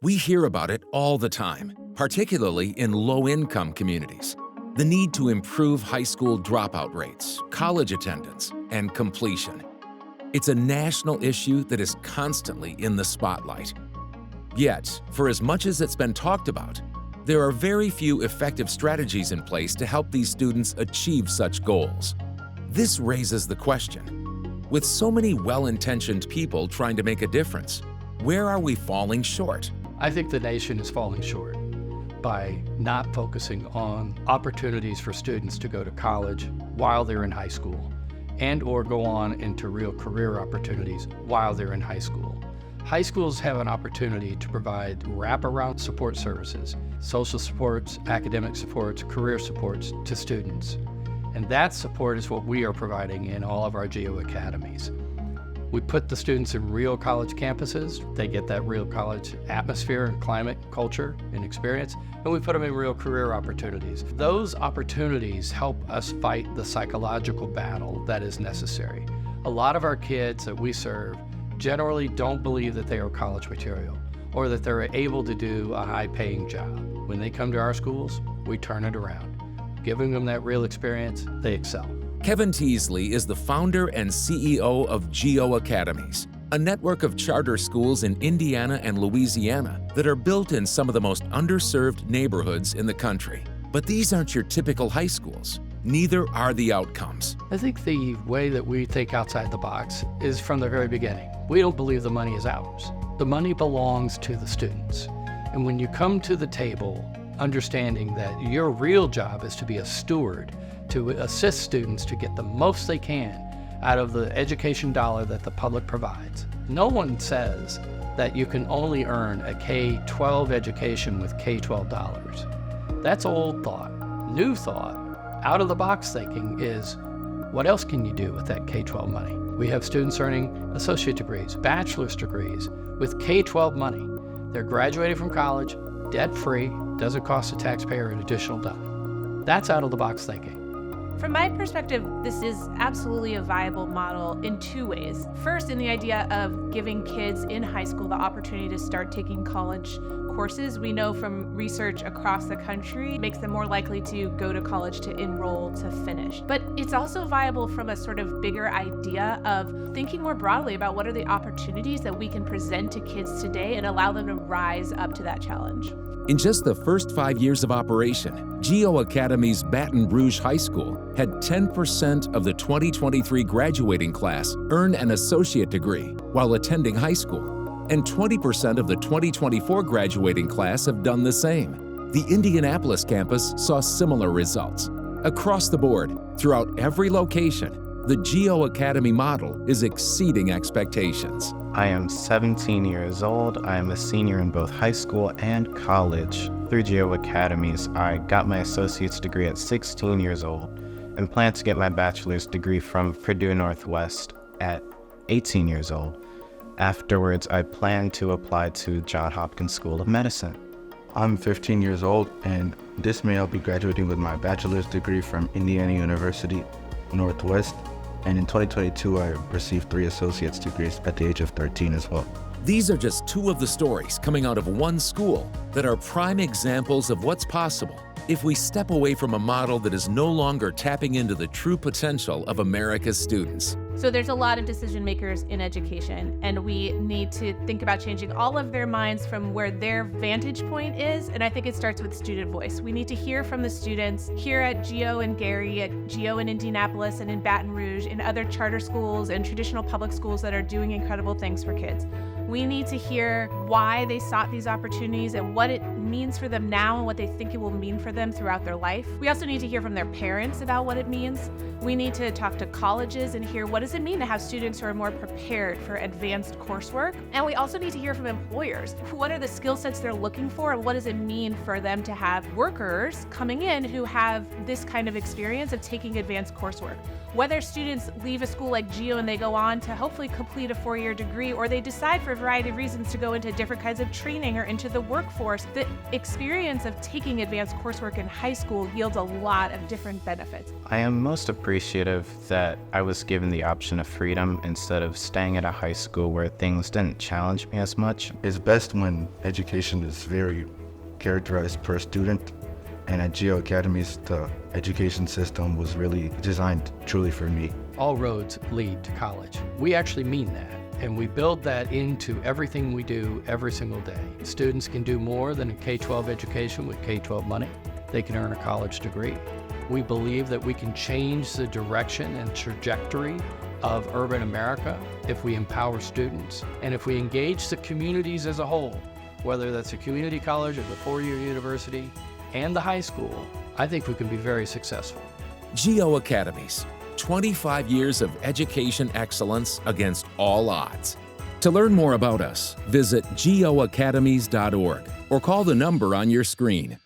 We hear about it all the time, particularly in low-income communities. The need to improve high school dropout rates, college attendance, and completion. It's a national issue that is constantly in the spotlight. Yet, for as much as it's been talked about, there are very few effective strategies in place to help these students achieve such goals. This raises the question, with so many well-intentioned people trying to make a difference, where are we falling short? I think the nation is falling short by not focusing on opportunities for students to go to college while they're in high school and or go on into real career opportunities while they're in high school. High schools have an opportunity to provide wraparound support services, social supports, academic supports, career supports to students. And that support is what we are providing in all of our Geo Academies. We put the students in real college campuses. They get that real college atmosphere and climate, culture, and experience, and we put them in real career opportunities. Those opportunities help us fight the psychological battle that is necessary. A lot of our kids that we serve generally don't believe that they are college material or that they're able to do a high-paying job. When they come to our schools, we turn it around. Giving them that real experience, they excel. Kevin Teasley is the founder and CEO of Geo Academies, a network of charter schools in Indiana and Louisiana that are built in some of the most underserved neighborhoods in the country. But these aren't your typical high schools. Neither are the outcomes. I think the way that we think outside the box is from the very beginning. We don't believe the money is ours. The money belongs to the students. And when you come to the table understanding that your real job is to be a steward, to assist students to get the most they can out of the education dollar that the public provides. No one says that you can only earn a K-12 education with K-12 dollars. That's old thought. New thought, out-of-the-box thinking is, what else can you do with that K-12 money? We have students earning associate degrees, bachelor's degrees with K-12 money. They're graduating from college, debt-free, doesn't cost the taxpayer an additional dime. That's out-of-the-box thinking. From my perspective, this is absolutely a viable model in two ways. First, in the idea of giving kids in high school the opportunity to start taking college courses. We know from research across the country, it makes them more likely to go to college, to enroll, to finish. But it's also viable from a sort of bigger idea of thinking more broadly about what are the opportunities that we can present to kids today and allow them to rise up to that challenge. In just the first 5 years of operation, Geo Academies Baton Rouge High School had 10% of the 2023 graduating class earn an associate degree while attending high school, and 20% of the 2024 graduating class have done the same. The Indianapolis campus saw similar results. Across the board, throughout every location, the Geo Academy model is exceeding expectations. I am 17 years old. I am a senior in both high school and college. Through Geo Academies, I got my associate's degree at 16 years old and plan to get my bachelor's degree from Purdue Northwest at 18 years old. Afterwards, I plan to apply to Johns Hopkins School of Medicine. I'm 15 years old, and this May I'll be graduating with my bachelor's degree from Indiana University Northwest. And in 2022, I received 3 associate's degrees at the age of 13 as well. These are just 2 of the stories coming out of one school that are prime examples of what's possible if we step away from a model that is no longer tapping into the true potential of America's students. So there's a lot of decision makers in education, and we need to think about changing all of their minds from where their vantage point is, and I think it starts with student voice. We need to hear from the students here at Geo and Gary, at Geo in Indianapolis and in Baton Rouge, in other charter schools and traditional public schools that are doing incredible things for kids. We need to hear why they sought these opportunities and what it means for them now and what they think it will mean for them throughout their life. We also need to hear from their parents about what it means. We need to talk to colleges and hear what does it mean to have students who are more prepared for advanced coursework. And we also need to hear from employers. What are the skill sets they're looking for, and what does it mean for them to have workers coming in who have this kind of experience of taking advanced coursework? Whether students leave a school like Geo and they go on to hopefully complete a 4-year degree, or they decide for variety of reasons to go into different kinds of training or into the workforce. The experience of taking advanced coursework in high school yields a lot of different benefits. I am most appreciative that I was given the option of freedom instead of staying at a high school where things didn't challenge me as much. It's best when education is very characterized per student, and at Geo Academies, the education system was really designed truly for me. All roads lead to college. We actually mean that, and we build that into everything we do every single day. Students can do more than a K-12 education with K-12 money. They can earn a college degree. We believe that we can change the direction and trajectory of urban America if we empower students and if we engage the communities as a whole, whether that's a community college or the four-year university and the high school. I think we can be very successful. Geo Academies, 25 years of education excellence against all odds. To learn more about us, visit geoacademies.org or call the number on your screen.